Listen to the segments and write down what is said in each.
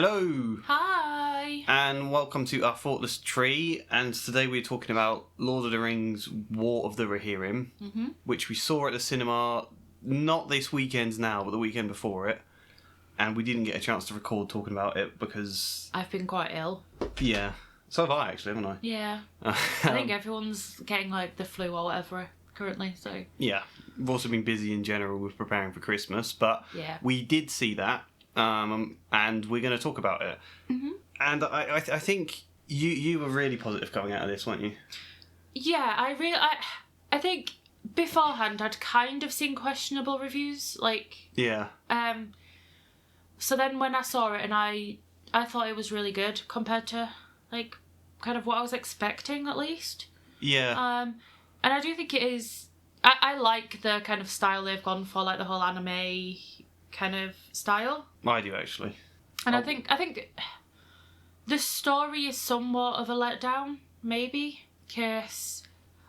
Hello! Hi! And welcome to Our Thoughtless Tree, and today we're talking about Lord of the Rings War of the Rohirrim, which we saw at the cinema, not this weekend now, but the weekend before it, and we didn't get a chance to record talking about it because... I've been quite ill. Yeah. So have I, actually, haven't I? Yeah. I think everyone's getting, the flu or whatever currently, so... Yeah. We've also been busy in general with preparing for Christmas, but we did see that. And we're going to talk about it. Mm-hmm. And I think you were really positive coming out of this, weren't you? Yeah, I think beforehand I'd kind of seen questionable reviews, Yeah. So then when I saw it and I thought it was really good compared to, kind of what I was expecting, at least. Yeah. And I do think it is... I like the kind of style they've gone for, the whole anime kind of style. I do, actually. And I think the story is somewhat of a letdown, maybe, because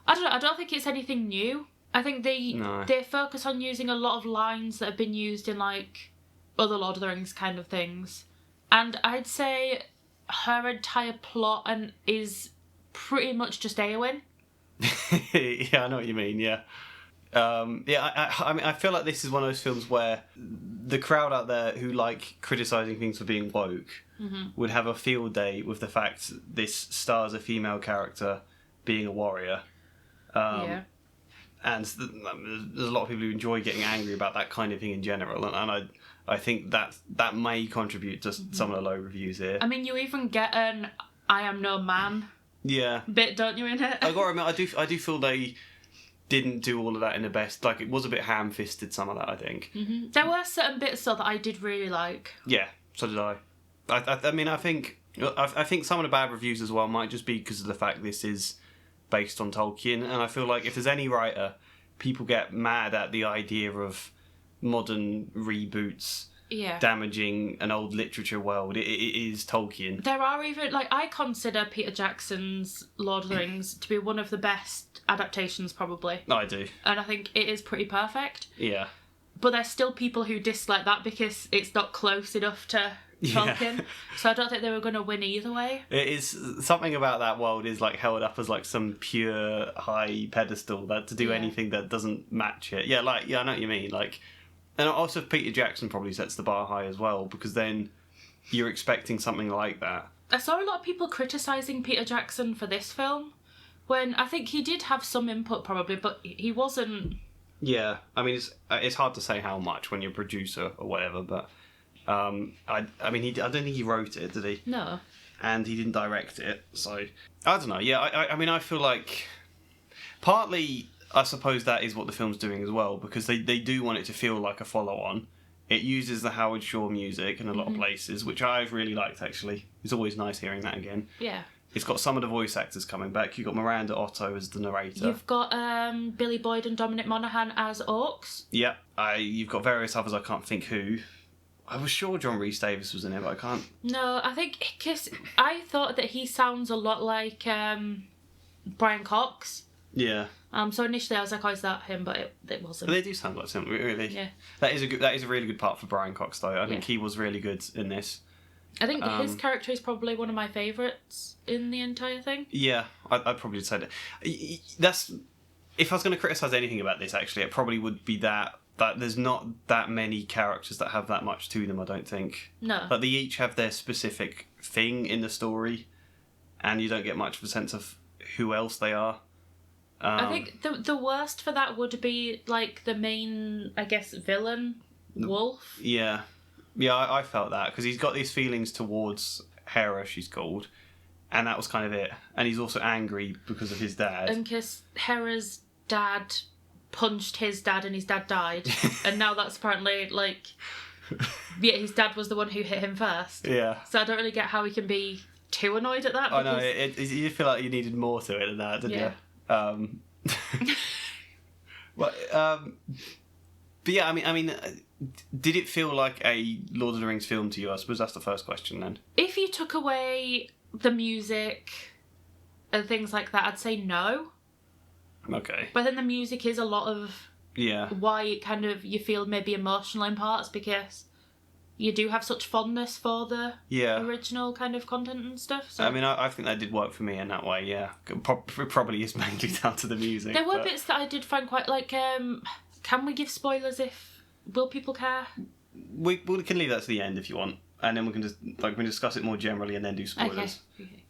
I don't think it's anything new. I think they focus on using a lot of lines that have been used in other Lord of the Rings kind of things, and I'd say her entire plot is pretty much just Eowyn. Yeah, I know what you mean. Yeah. I mean, I feel like this is one of those films where the crowd out there who like criticising things for being woke would have a field day with the fact this stars a female character being a warrior. And there's a lot of people who enjoy getting angry about that kind of thing in general, and I think that may contribute to some of the low reviews here. I mean, you even get an "I am no man" bit, don't you, in it? I gotta admit, I do feel they didn't do all of that in the best. It was a bit ham-fisted, some of that, I think. Mm-hmm. There were certain bits, though, that I did really like. Yeah, so did I. I mean, I think some of the bad reviews as well might just be because of the fact this is based on Tolkien, and I feel like if there's any writer, people get mad at the idea of modern reboots damaging an old literature world. It is Tolkien. There are even, I consider Peter Jackson's Lord of the Rings to be one of the best adaptations, probably. I do. And I think it is pretty perfect. Yeah. But there's still people who dislike that because it's not close enough to Tolkien. Yeah. So I don't think they were going to win either way. It is something about that world is held up as some pure high pedestal that to do anything that doesn't match it. Yeah, I know what you mean. And also Peter Jackson probably sets the bar high as well, because then you're expecting something like that. I saw a lot of people criticising Peter Jackson for this film, when I think he did have some input probably, but he wasn't... Yeah, I mean, it's hard to say how much when you're a producer or whatever, but I mean, I don't think he wrote it, did he? No. And he didn't direct it, so I don't know. Yeah, I mean, I feel like partly I suppose that is what the film's doing as well, because they do want it to feel like a follow-on. It uses the Howard Shore music in a lot of places, which I've really liked, actually. It's always nice hearing that again. Yeah. It's got some of the voice actors coming back. You've got Miranda Otto as the narrator. You've got Billy Boyd and Dominic Monaghan as orcs. Yeah. You've got various others, I can't think who. I was sure John Rhys Davies was in it, but I can't... No, I think... Because I thought that he sounds a lot like Brian Cox. Yeah. So initially I was like, oh, is that him? But it wasn't. But they do sound like him, really. Yeah. That is a really good part for Brian Cox, though. I think he was really good in this. I think his character is probably one of my favourites in the entire thing. Yeah, I'd probably say that. That's... If I was going to criticise anything about this, actually, it probably would be that there's not that many characters that have that much to them, I don't think. No. They each have their specific thing in the story, and you don't get much of a sense of who else they are. I think the worst for that would be, the main, I guess, villain, Wolf. Yeah. Yeah, I felt that, because he's got these feelings towards Hera, she's called, and that was kind of it. And he's also angry because of his dad. And because Hera's dad punched his dad and his dad died. And now that's apparently, his dad was the one who hit him first. Yeah. So I don't really get how he can be too annoyed at that. I know, you feel like you needed more to it than that, didn't you? But yeah, I mean, did it feel like a Lord of the Rings film to you? I suppose that's the first question then. If you took away the music and things like that, I'd say no. Okay. But then the music is a lot of why it kind of you feel maybe emotional in parts, because you do have such fondness for the Yeah. original kind of content and stuff. So I mean, I think that did work for me in that way, yeah. It probably is mainly down to the music. there were bits that I did find quite, like, can we give spoilers will people care? We can leave that to the end if you want. And then we can discuss it more generally and then do spoilers. Okay.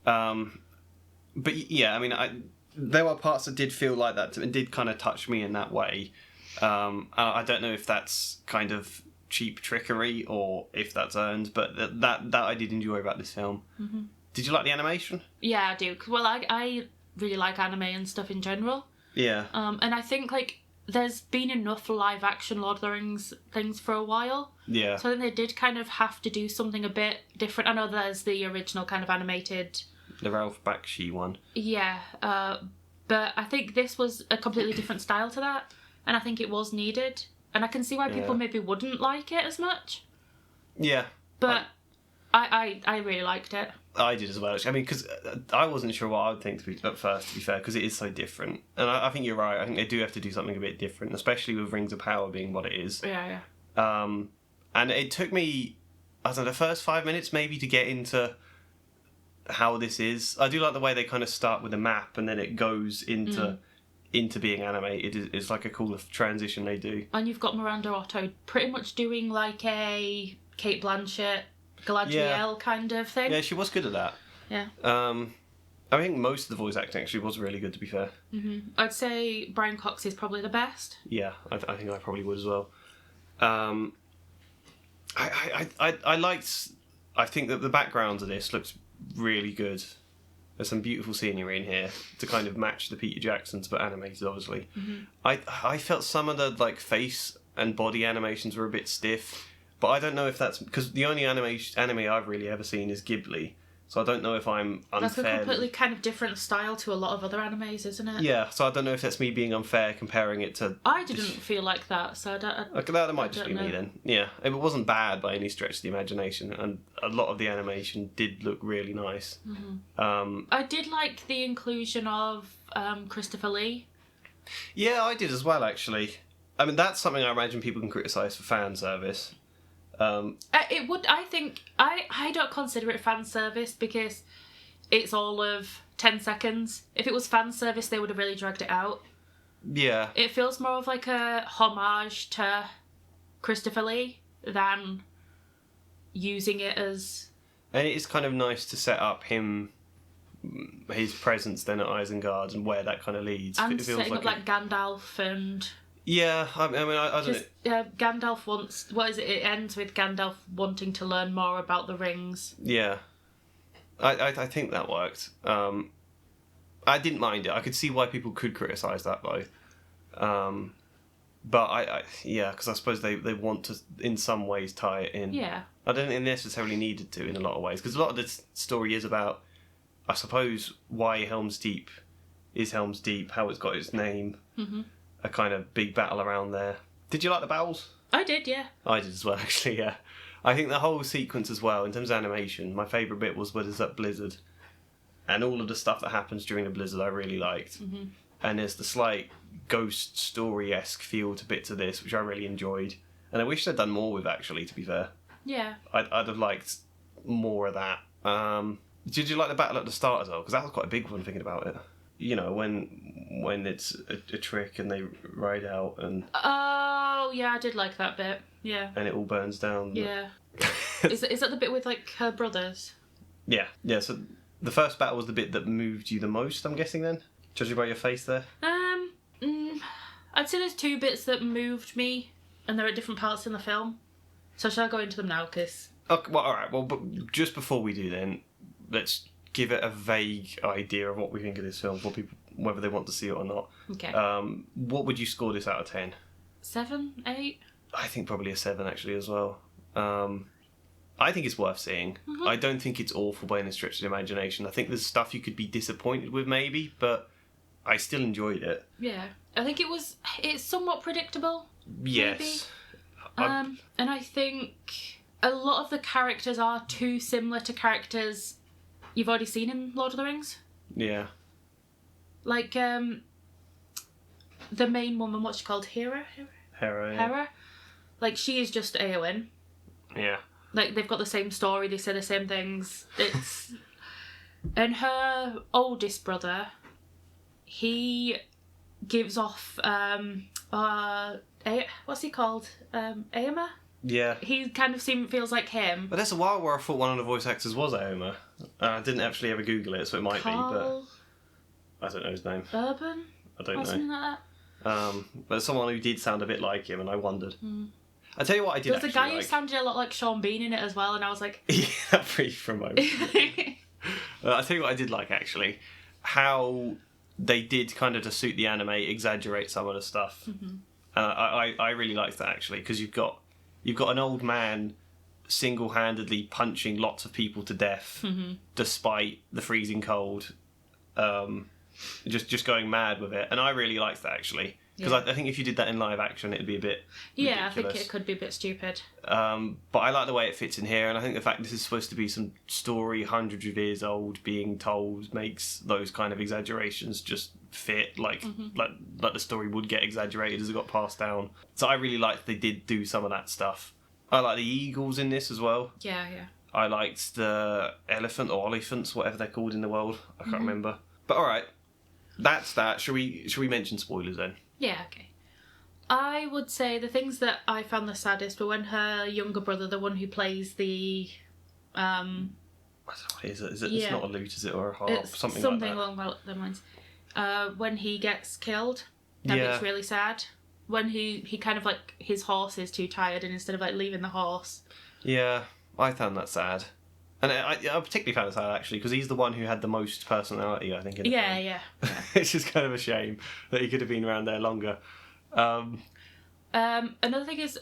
But yeah, I mean, there were parts that did feel like that and did kind of touch me in that way. I don't know if that's kind of cheap trickery or if that's earned, but that I did enjoy about this film. Mm-hmm. Did you like the animation? Yeah, I do. Well, I really like anime and stuff in general. Yeah. And I think, like, there's been enough live action Lord of the Rings things for a while. Yeah. So I think they did kind of have to do something a bit different. I know there's the original kind of animated... The Ralph Bakshi one. Yeah. But I think this was a completely different style to that. And I think it was needed. And I can see why people maybe wouldn't like it as much. Yeah. But I really liked it. I did as well. I mean, because I wasn't sure what I would think at first, to be fair, because it is so different. And I think you're right. I think they do have to do something a bit different, especially with Rings of Power being what it is. Yeah. And it took me, I don't know, the first 5 minutes maybe to get into how this is. I do like the way they kind of start with a map and then it goes into being animated. It's like a cool transition they do. And you've got Miranda Otto pretty much doing like a Kate Blanchett, Galadriel kind of thing. Yeah, she was good at that. Yeah. I think most of the voice acting actually was really good, to be fair. Mm-hmm. I'd say Brian Cox is probably the best. Yeah, I think I probably would as well. I liked... I think that the background of this looks really good. There's some beautiful scenery in here to kind of match the Peter Jacksons, but animated, obviously. Mm-hmm. I felt some of the like face and body animations were a bit stiff, but I don't know if that's because the only anime I've really ever seen is Ghibli, so I don't know if I'm unfair. That's a completely kind of different style to a lot of other animes, isn't it? Yeah, so I don't know if that's me being unfair comparing it to... I didn't feel like that, so I don't... Okay, that might just be me then. Yeah, it wasn't bad by any stretch of the imagination, and a lot of the animation did look really nice. Mm-hmm. I did like the inclusion of Christopher Lee. Yeah, I did as well, actually. I mean, that's something I imagine people can criticise for fan service. It would, I think... I don't consider it fan service because it's all of 10 seconds. If it was fan service, they would have really dragged it out. Yeah. It feels more of like a homage to Christopher Lee than using it as... And it is kind of nice to set up his presence then at Isengard and where that kind of leads. And it feels setting up like Gandalf and... Yeah, I mean, I don't know. Gandalf wants... What is it? It ends with Gandalf wanting to learn more about the rings. Yeah. I think that worked. I didn't mind it. I could see why people could criticise that, though. But because I suppose they want to, in some ways, tie it in. Yeah. I don't think they necessarily needed to in a lot of ways, because a lot of this story is about, I suppose, why Helm's Deep is Helm's Deep, how it's got its name. Mm-hmm. A kind of big battle around there. Did you like the battles? I did, yeah. I did as well, actually, yeah. I think the whole sequence as well, in terms of animation, my favourite bit was when it's at Blizzard. And all of the stuff that happens during the Blizzard I really liked. Mm-hmm. And there's the slight ghost story-esque feel to bits of this, which I really enjoyed. And I wish they'd done more with, actually, to be fair. Yeah. I'd have liked more of that. Did you like the battle at the start as well? Because that was quite a big one, thinking about it. You know, when it's a trick and they ride out and... Oh, yeah, I did like that bit. Yeah. And it all burns down. Yeah. Is that the bit with, like, her brothers? Yeah. Yeah, so the first battle was the bit that moved you the most, I'm guessing, then? Judging by your face there? I'd say there's two bits that moved me, and they're at different parts in the film. So shall I go into them now, because... Okay, well, alright, well, but just before we do then, let's give it a vague idea of what we think of this film, for people, whether they want to see it or not. Okay. What would you score this out of 10? 7, 8? I think probably a 7, actually, as well. I think it's worth seeing. Mm-hmm. I don't think it's awful by any stretch of the imagination. I think there's stuff you could be disappointed with, maybe, but I still enjoyed it. Yeah. I think it's somewhat predictable. Yes. And I think a lot of the characters are too similar to characters you've already seen in Lord of the Rings. Yeah. Like, the main woman, what's she called? Hera? Hera, yeah. Hera? Like, she is just Eowyn. Yeah. Like, they've got the same story, they say the same things. It's... And her oldest brother, he gives off, what's he called? Aomer? Yeah. He kind of feels like him. But there's a while where I thought one of the voice actors was Aomer. I didn't actually ever Google it, so it might be, but... I don't know his name. Urban? I don't or know. Something like that. But someone who did sound a bit like him, and I wondered. I tell you what I did There was actually a guy who sounded a lot like Sean Bean in it as well, and I was like... yeah, that brief for a moment. I tell you what I did like, actually. How they did, kind of to suit the anime, exaggerate some of the stuff. I really liked that, actually, because you've got an old man single-handedly punching lots of people to death despite the freezing cold, just going mad with it, and I really liked that, actually, because I think if you did that in live action it'd be a bit ridiculous. I think it could be a bit stupid, but I like the way it fits in here, and I think the fact this is supposed to be some story hundreds of years old being told makes those kind of exaggerations just fit, like the story would get exaggerated as it got passed down. So I really liked they did do some of that stuff. I like the eagles in this as well. Yeah. I liked the elephant or oliphants, whatever they're called in the world. I can't remember. But alright, that's that. Should we mention spoilers then? Yeah, okay. I would say the things that I found the saddest were when her younger brother, the one who plays the... I don't know what it is. It's not a lute, is it? Or a harp? It's something along like those lines. When he gets killed, that bit's really sad. When he kind of like, his horse is too tired, and instead of like leaving the horse... Yeah, I found that sad. And I particularly found it sad, actually, because he's the one who had the most personality, I think, in the film. Yeah. It's just kind of a shame that he could have been around there longer. Another thing is,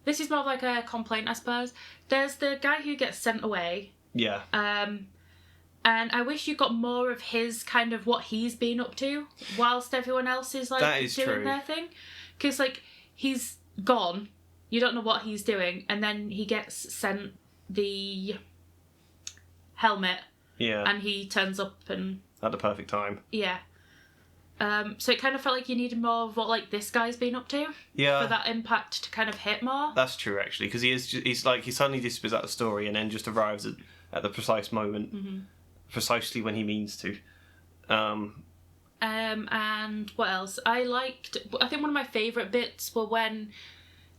this is more of like a complaint, I suppose. There's the guy who gets sent away. Yeah. And I wish you got more of his kind of what he's been up to, whilst everyone else is like doing their thing. Because like, he's gone, you don't know what he's doing, and then he gets sent the helmet. Yeah. And he turns up and... At the perfect time. Yeah. So it kind of felt like you needed more of what like this guy's been up to. Yeah. For that impact to kind of hit more. That's true, actually, because he suddenly disappears out of the story and then just arrives at the precise moment, precisely when he means to. And what else? I think one of my favourite bits were when,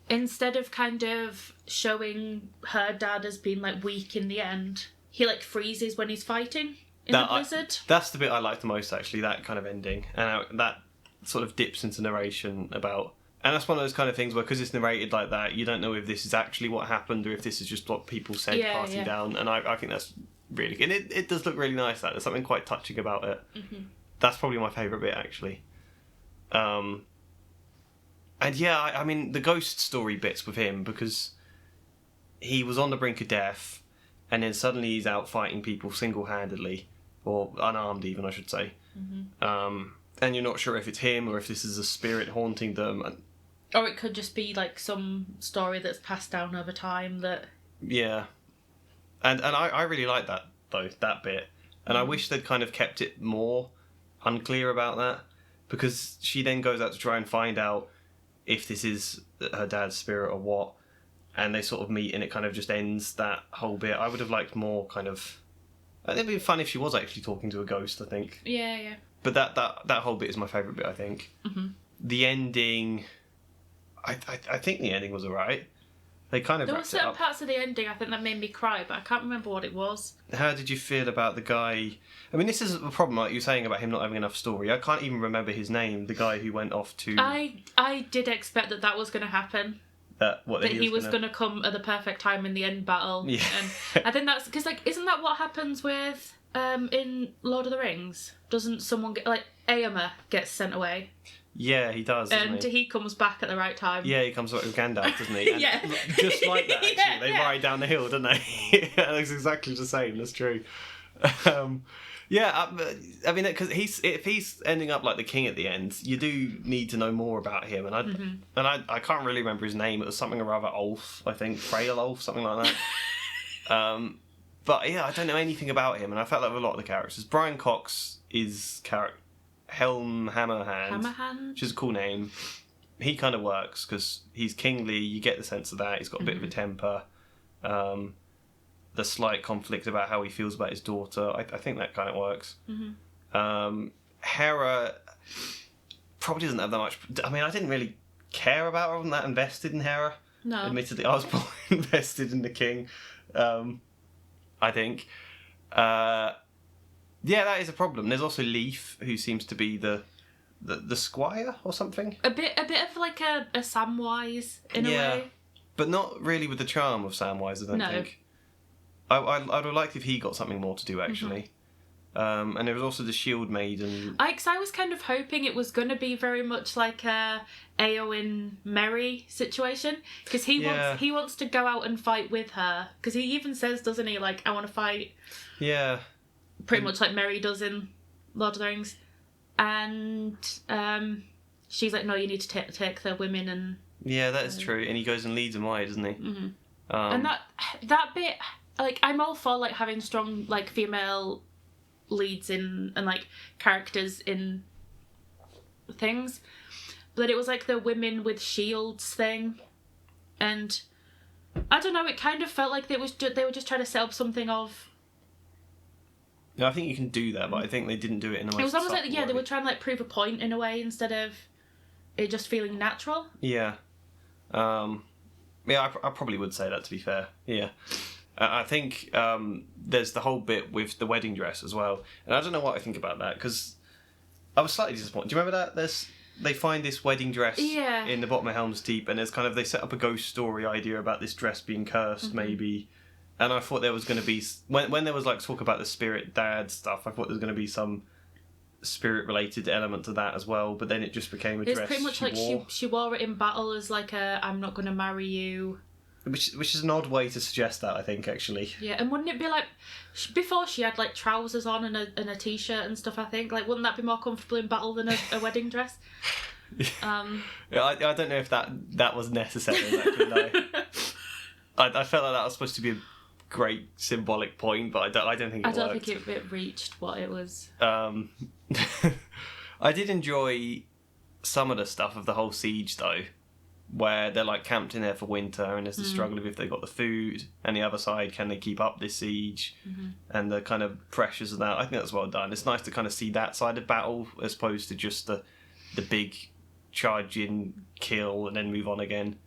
instead of kind of showing her dad as being like weak in the end, he like freezes when he's fighting in the blizzard. That's the bit I like the most, actually, that kind of ending. And that sort of dips into narration about... And that's one of those kind of things where, because it's narrated like that, you don't know if this is actually what happened or if this is just what people said passing down. And I think that's really... And it does look really nice, that. There's something quite touching about it. That's probably my favourite bit, actually. And yeah, I mean, the ghost story bits with him, because he was on the brink of death, and then suddenly he's out fighting people single-handedly, or unarmed even, I should say. And you're not sure if it's him or if this is a spirit haunting them. Or it could just be like some story that's passed down over time that... Yeah. And I really like that, though, that bit. And I wish they'd kind of kept it more unclear about that, because she then goes out to try and find out if this is her dad's spirit or what, and they sort of meet and it kind of just ends that whole bit. I would have liked more kind of... It'd be fun if she was actually talking to a ghost, I think. Yeah. But that whole bit is my favourite bit, I think. The ending... I think the ending was alright. They kind of there were certain parts of the ending I think that made me cry, but I can't remember what it was. How did you feel about the guy... I mean, this is a problem, like you were saying about him not having enough story. I can't even remember his name, the guy who went off to... I did expect that was going to happen. That he was going to come at the perfect time in the end battle. Yeah. And I think that's... Because, like, isn't that what happens with... in Lord of the Rings? Doesn't someone get... Like, Éomer gets sent away. Yeah, he does, and he comes back at the right time. Yeah, he comes back with Gandalf, doesn't he? And yeah. Just like that, actually. They ride down the hill, don't they? That's exactly the same, that's true. I mean, because if he's ending up like the king at the end, you do need to know more about him. And I can't really remember his name. It was something or other Ulf, I think. Frail Ulf, something like that. But yeah, I don't know anything about him. And I felt like with a lot of the characters. Brian Cox is Helm Hammerhand, which is a cool name. He kind of works because he's kingly. You get the sense of that. He's got a bit of a temper. The slight conflict about how he feels about his daughter. I think that kind of works. Hera probably doesn't have that much. I mean, I didn't really care about her. I wasn't that invested in Hera. No. Admittedly, I was more invested in the king. I think. Yeah, that is a problem. There's also Leaf, who seems to be the squire or something. A bit of like a Samwise in a way. But not really with the charm of Samwise, I don't think. I'd have liked if he got something more to do, actually. And there was also the Shield Maiden. I was kind of hoping it was going to be very much like a Eowyn Merry situation, because he wants to go out and fight with her, because he even says, doesn't he, like, I want to fight. Yeah. Pretty much like Merry does in Lord of the Rings. And she's like, no, you need to take the women and... Yeah, that is true. And he goes and leads them away, doesn't he? And that bit, like, I'm all for, like, having strong, like, female leads and like characters in things, but it was like the women with shields thing, and I don't know, it kind of felt like they were just trying to set up something of... No, I think you can do that, but I think they didn't do it in a most... It was almost like, they were trying to like prove a point in a way instead of it just feeling natural. Yeah. I probably would say that, to be fair. Yeah. I think there's the whole bit with the wedding dress as well. And I don't know what I think about that, because I was slightly disappointed. Do you remember that? They find this wedding dress in the bottom of Helm's Deep, and there's kind of, they set up a ghost story idea about this dress being cursed, maybe. And I thought there was going to be... When there was like talk about the spirit dad stuff, I thought there was going to be some spirit-related element to that as well, but then it just became a dress. It's pretty much she wore it in battle as like a, I'm not going to marry you... Which is an odd way to suggest that, I think, actually. Yeah, and wouldn't it be like... Before she had, like, trousers on and a T-shirt and stuff, I think. Like, wouldn't that be more comfortable in battle than a wedding dress? Yeah, I don't know if that was necessary, exactly, no. I felt like that was supposed to be a great symbolic point, but I don't think it worked. I don't think it reached what it was. I did enjoy some of the stuff of the whole siege, though, where they're like camped in there for winter, and there's the struggle of if they got the food, and the other side, can they keep up this siege, and the kind of pressures of that. I think that's well done. It's nice to kind of see that side of battle as opposed to just the big charge in, kill, and then move on again.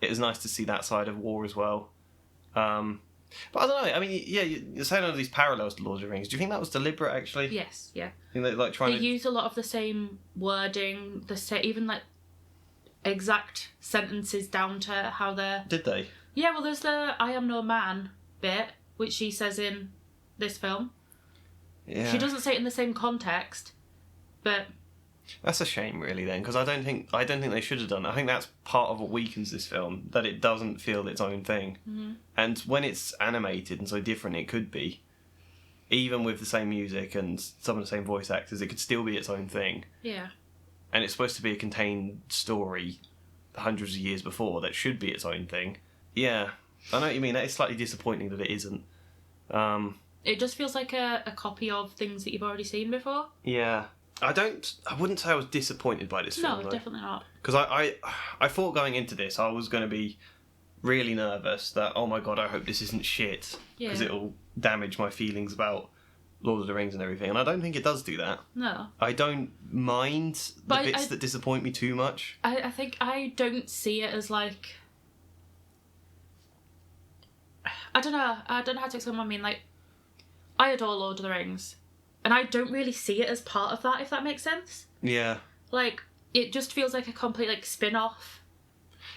It was nice to see that side of war as well. But I don't know. I mean, yeah, you're saying all these parallels to Lord of the Rings. Do you think that was deliberate, actually? Yes, yeah. I think they use a lot of the same wording, even like exact sentences down to how they're... Did they? Yeah, well, there's the I am no man bit, which she says in this film. Yeah. She doesn't say it in the same context, but... That's a shame, really, then, because I don't think they should have done that. I think that's part of what weakens this film, that it doesn't feel its own thing. And when it's animated and so different it could be, even with the same music and some of the same voice actors, it could still be its own thing. Yeah. And it's supposed to be a contained story hundreds of years before that should be its own thing. Yeah, I know what you mean. That is slightly disappointing that it isn't. It just feels like a copy of things that you've already seen before. Yeah. I wouldn't say I was disappointed by this film. No, definitely not. Because I thought going into this I was going to be really nervous that, oh my god, I hope this isn't shit. Because it'll damage my feelings about Lord of the Rings and everything. And I don't think it does do that. No. I don't mind the bits that disappoint me too much. I think I don't see it as like... I don't know how to explain what I mean. Like, I adore Lord of the Rings. And I don't really see it as part of that, if that makes sense. Yeah. Like, it just feels like a complete, like, spin-off.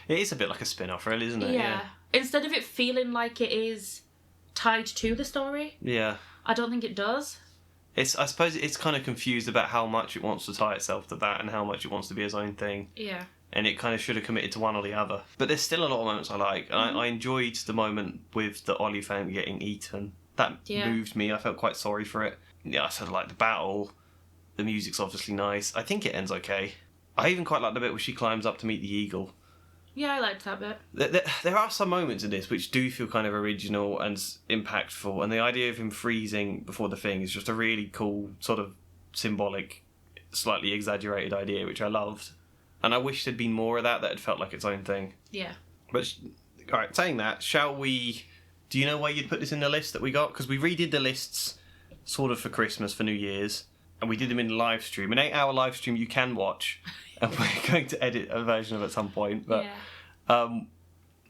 It is a bit like a spin-off, really, isn't it? Yeah. Instead of it feeling like it is tied to the story. Yeah. I don't think it does. I suppose it's kind of confused about how much it wants to tie itself to that and how much it wants to be its own thing. Yeah. And it kind of should have committed to one or the other. But there's still a lot of moments I like. And I enjoyed the moment with the Oliphant getting eaten. That moved me. I felt quite sorry for it. Yeah, I sort of like the battle. The music's obviously nice. I think it ends okay. I even quite like the bit where she climbs up to meet the eagle. Yeah, I liked that bit. There are some moments in this which do feel kind of original and impactful, and the idea of him freezing before the thing is just a really cool, sort of symbolic, slightly exaggerated idea, which I loved. And I wish there'd been more of that had felt like its own thing. Yeah. But all right, saying that, shall we... Do you know where you'd put this in the list that we got? Because we redid the lists sort of for Christmas, for New Year's, and we did them in the live stream. An 8-hour live stream you can watch, and we're going to edit a version of it at some point. But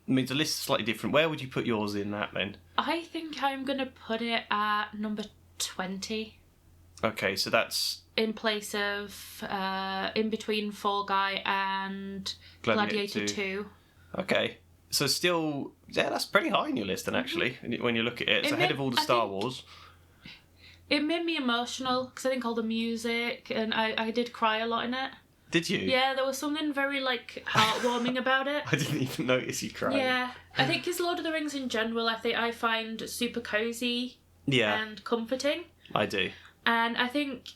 means the list is slightly different. Where would you put yours in that then? I think I'm going to put it at number 20. Okay, so that's... In place of, in between Fall Guy and Gladiator 2. Okay. So still, yeah, that's pretty high on your list then, actually, when you look at it. It's ahead of all the Star Wars. It made me emotional, because I think all the music, and I did cry a lot in it. Did you? Yeah, there was something very, heartwarming about it. I didn't even notice you cried. Yeah. I think because Lord of the Rings in general, I find super cosy and comforting. I do. And I think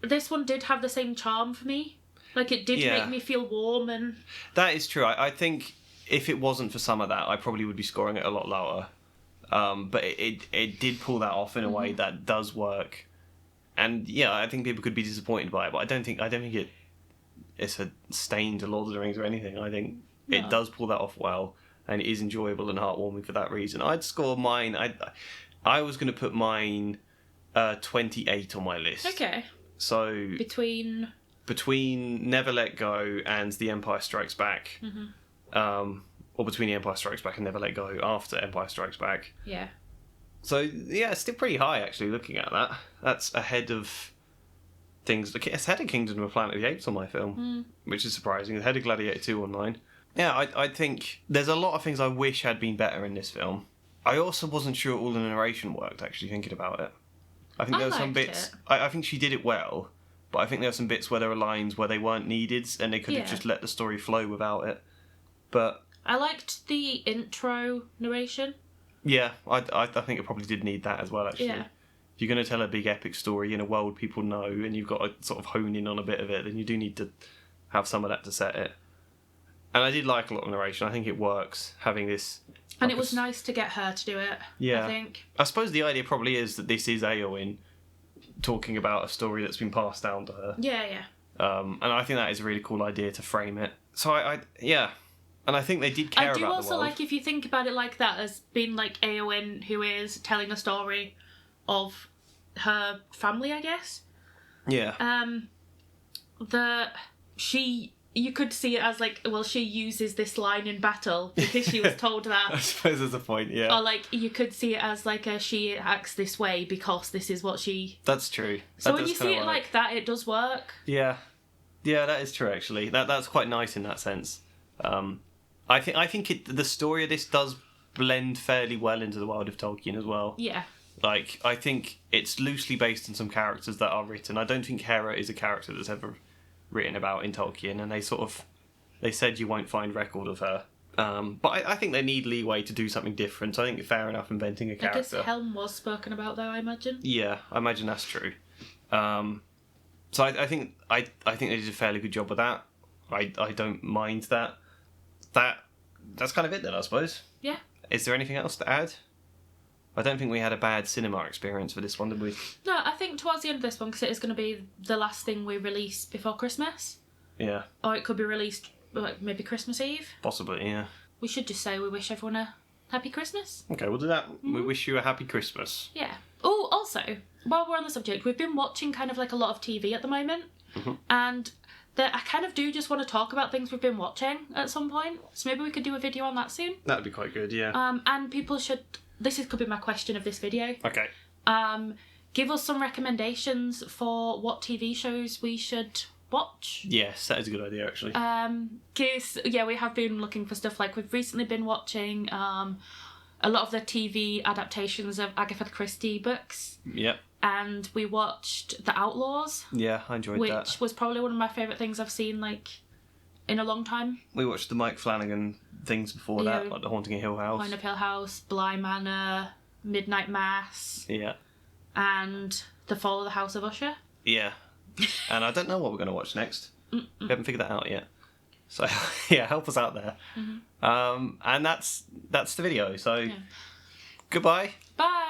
this one did have the same charm for me. It did make me feel warm and... That is true. I think if it wasn't for some of that, I probably would be scoring it a lot lower. But it did pull that off in a way that does work. And yeah, I think people could be disappointed by it, but I don't think it's a stain to Lord of the Rings or anything. I think it does pull that off well, and it is enjoyable and heartwarming for that reason. I'd score mine... I was going to put mine 28 on my list. Okay. So... Between Never Let Go and The Empire Strikes Back. Or between The Empire Strikes Back and Never Let Go after Empire Strikes Back. Yeah. So, yeah, it's still pretty high, actually, looking at that. That's ahead of things... It's ahead of Kingdom of Planet of the Apes on my film, which is surprising. It's ahead of Gladiator 2 on mine. Yeah, I think there's a lot of things I wish had been better in this film. I also wasn't sure all the narration worked, actually, thinking about it. I think there were some bits... I think she did it well, but I think there were some bits where there were lines where they weren't needed, and they could have just let the story flow without it. But... I liked the intro narration. Yeah, I think it probably did need that as well, actually. Yeah. If you're going to tell a big epic story in a world people know, and you've got to sort of hone in on a bit of it, then you do need to have some of that to set it. And I did like a lot of narration. I think it works, having this... And it was nice to get her to do it, I think. I suppose the idea probably is that this is Eowyn talking about a story that's been passed down to her. Yeah, yeah. And I think that is a really cool idea to frame it. So yeah. And I think they did care about the world. I do also like, if you think about it like that, as being like Eowyn, who is telling a story of her family, I guess. Yeah. You could see it as she uses this line in battle because she was told that. I suppose there's a point, yeah. Or you could see it as she acts this way because this is what she... That's true. So when you see it like that, it does work. Yeah. Yeah, that is true, actually. That's quite nice in that sense. I think the story of this does blend fairly well into the world of Tolkien as well. Yeah. I think it's loosely based on some characters that are written. I don't think Hera is a character that's ever written about in Tolkien, and they said you won't find record of her. But I think they need leeway to do something different. So I think fair enough inventing a character. I guess Helm was spoken about though, I imagine. Yeah, I imagine that's true. So I think they did a fairly good job with that. I don't mind that. That's kind of it then, I suppose. Yeah. Is there anything else to add? I don't think we had a bad cinema experience for this one, did we? No, I think towards the end of this one, because it is going to be the last thing we release before Christmas. Yeah. Or it could be released maybe Christmas Eve. Possibly, yeah. We should just say we wish everyone a happy Christmas. Okay, we'll do that. We wish you a happy Christmas. Yeah. Oh, also, while we're on the subject, we've been watching kind of a lot of TV at the moment. And I kind of do just want to talk about things we've been watching at some point. So maybe we could do a video on that soon. That'd be quite good, yeah. And people should... could be my question of this video. Okay. Give us some recommendations for what TV shows we should watch. Yes, that is a good idea, actually. Because, we have been looking for stuff. We've recently been watching a lot of the TV adaptations of Agatha Christie books. Yep. And we watched The Outlaws. Yeah, I enjoyed that. Which was probably one of my favourite things I've seen, in a long time. We watched the Mike Flanagan things before that, like The Haunting of Hill House. Haunting of Hill House, Bly Manor, Midnight Mass. Yeah. And The Fall of the House of Usher. Yeah. And I don't know what we're going to watch next. We haven't figured that out yet. So, yeah, help us out there. And that's the video. So, goodbye. Bye.